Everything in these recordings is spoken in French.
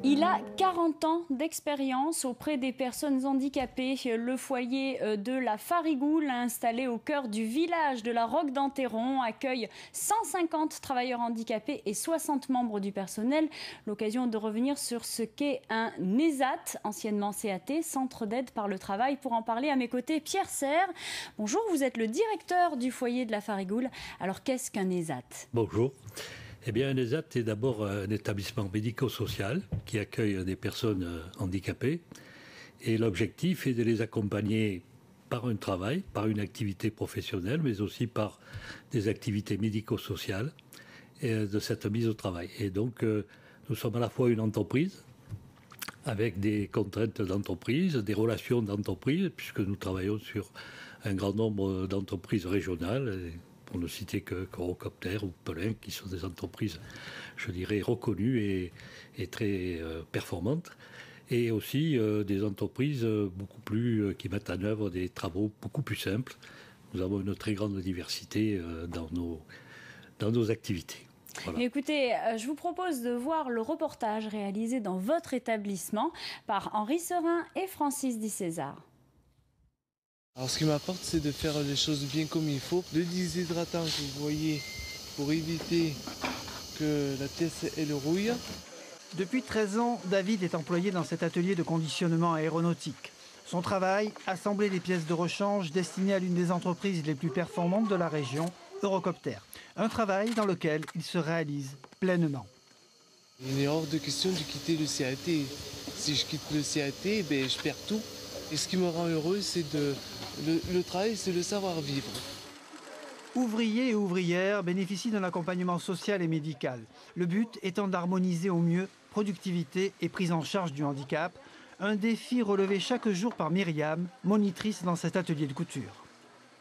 Il a 40 ans d'expérience auprès des personnes handicapées. Le foyer de la Farigoule, installé au cœur du village de la Roque d'Enterron, accueille 150 travailleurs handicapés et 60 membres du personnel. L'occasion de revenir sur ce qu'est un ESAT, anciennement CAT, Centre d'aide par le travail. Pour en parler, à mes côtés, Pierre Serre. Bonjour, vous êtes le directeur du foyer de la Farigoule. Alors, qu'est-ce qu'un ESAT? Bonjour. Eh bien, un ESAT est d'abord un établissement médico-social qui accueille des personnes handicapées. Et l'objectif est de les accompagner par un travail, par une activité professionnelle, mais aussi par des activités médico-sociales et de cette mise au travail. Et donc, nous sommes à la fois une entreprise, avec des contraintes d'entreprise, des relations d'entreprise, puisque nous travaillons sur un grand nombre d'entreprises régionales, pour ne citer que Eurocopter ou Pelin, qui sont des entreprises, je dirais, reconnues et très performantes, et aussi des entreprises qui mettent en œuvre des travaux beaucoup plus simples. Nous avons une très grande diversité dans nos activités. Voilà. Écoutez, je vous propose de voir le reportage réalisé dans votre établissement par Henri Serin et Francis Di César. Alors ce qui m'apporte, c'est de faire les choses bien comme il faut. Le déshydratant que vous voyez pour éviter que la pièce elle rouille. Depuis 13 ans, David est employé dans cet atelier de conditionnement aéronautique. Son travail, assembler des pièces de rechange destinées à l'une des entreprises les plus performantes de la région, Eurocopter. Un travail dans lequel il se réalise pleinement. Il est hors de question de quitter le CAT. Si je quitte le CAT, je perds tout. Et ce qui me rend heureux, c'est le travail, c'est le savoir-vivre. Ouvriers et ouvrières bénéficient d'un accompagnement social et médical. Le but étant d'harmoniser au mieux productivité et prise en charge du handicap. Un défi relevé chaque jour par Myriam, monitrice dans cet atelier de couture.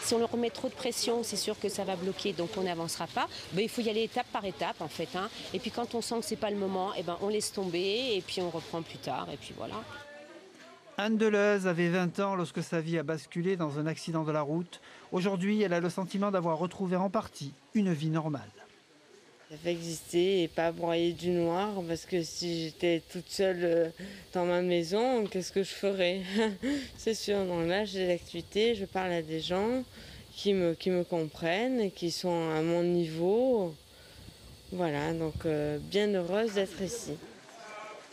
Si on leur remet trop de pression, c'est sûr que ça va bloquer, donc on n'avancera pas. Il faut y aller étape par étape, en fait. Et puis quand on sent que ce n'est pas le moment, on laisse tomber et puis on reprend plus tard. Et puis voilà. Anne Deleuze avait 20 ans lorsque sa vie a basculé dans un accident de la route. Aujourd'hui, elle a le sentiment d'avoir retrouvé en partie une vie normale. Ça fait exister et pas broyer du noir, parce que si j'étais toute seule dans ma maison, qu'est-ce que je ferais? C'est sûr, donc là j'ai l'activité, je parle à des gens qui me comprennent et qui sont à mon niveau. Voilà, donc bien heureuse d'être ici.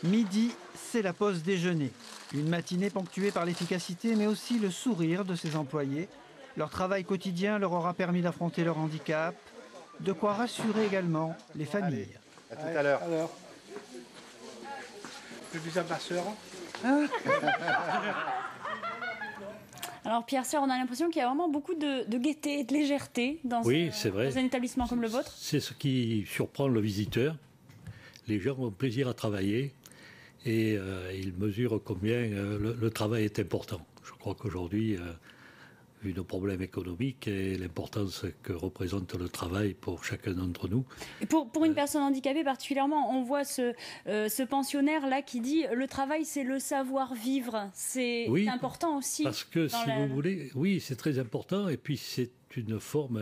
Midi, c'est la pause déjeuner. Une matinée ponctuée par l'efficacité, mais aussi le sourire de ses employés. Leur travail quotidien leur aura permis d'affronter leur handicap, de quoi rassurer également les familles. Allez, à tout à l'heure. Le plus à ma soeur. Alors Pierre Serre, on a l'impression qu'il y a vraiment beaucoup de gaieté et de légèreté dans un établissement comme le vôtre. C'est ce qui surprend le visiteur. Les gens ont plaisir à travailler et ils mesurent combien le travail est important. Je crois qu'aujourd'hui, vu nos problèmes économiques et l'importance que représente le travail pour chacun d'entre nous. Et pour une personne handicapée particulièrement, on voit ce pensionnaire-là qui dit « le travail, c'est le savoir-vivre ». C'est important aussi. Parce que, si vous voulez, oui, c'est très important. Et puis, c'est une forme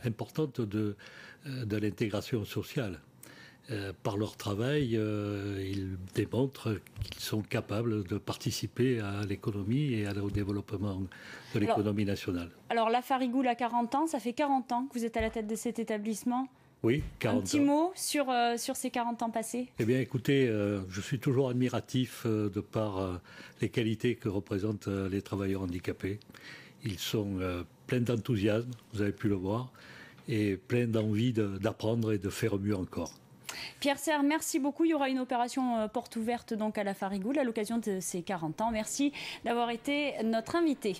importante de l'intégration sociale. Par leur travail, ils démontrent qu'ils sont capables de participer à l'économie et au développement de l'économie nationale. Alors, la Farigoule a 40 ans, ça fait 40 ans que vous êtes à la tête de cet établissement. Oui, 40 ans. Un petit mot sur ces 40 ans passés? Eh bien, écoutez, je suis toujours admiratif de par les qualités que représentent les travailleurs handicapés. Ils sont pleins d'enthousiasme, vous avez pu le voir, et pleins d'envie d'apprendre et de faire mieux encore. Pierre Serre, merci beaucoup. Il y aura une opération porte ouverte donc à la Farigoule à l'occasion de ces 40 ans. Merci d'avoir été notre invité.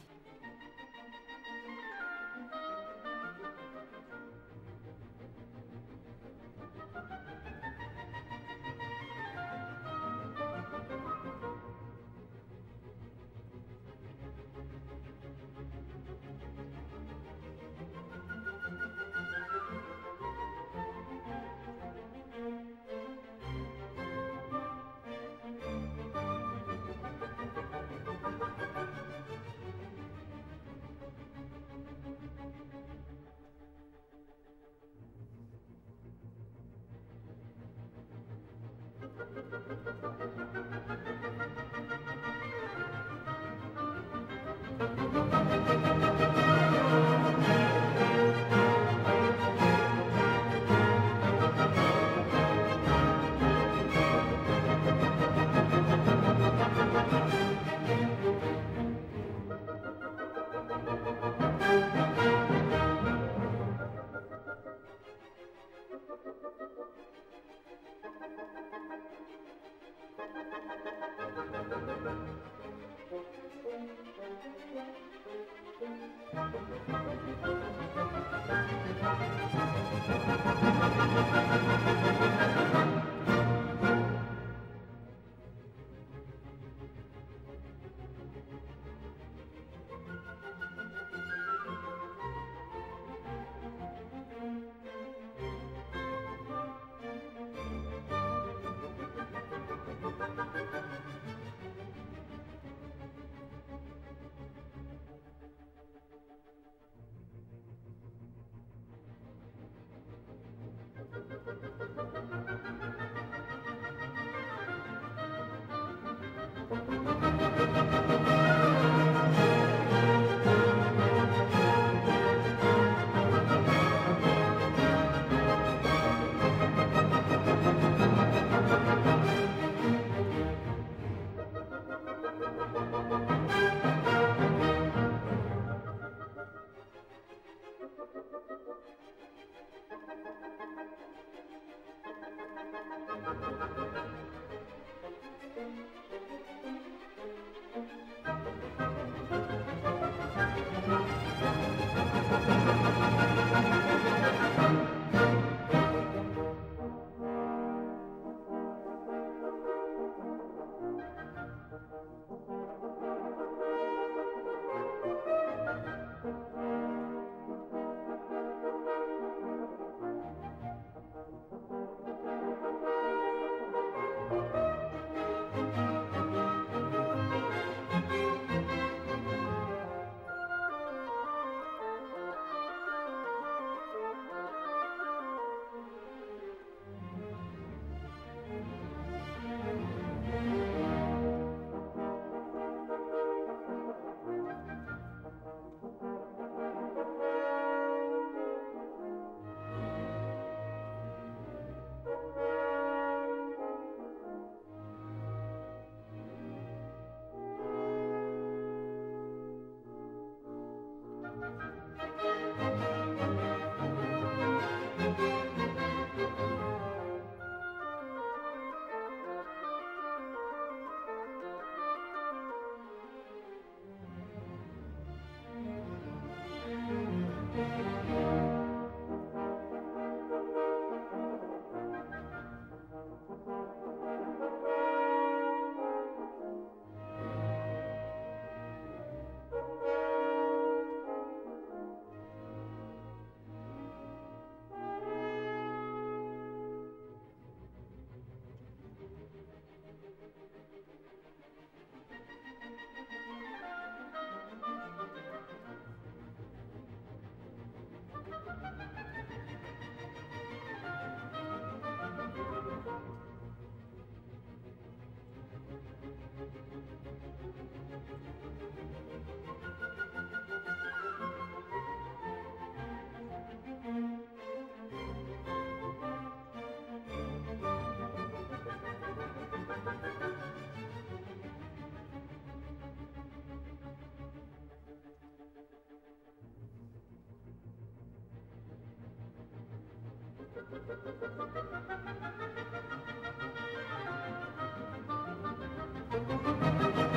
Thank you.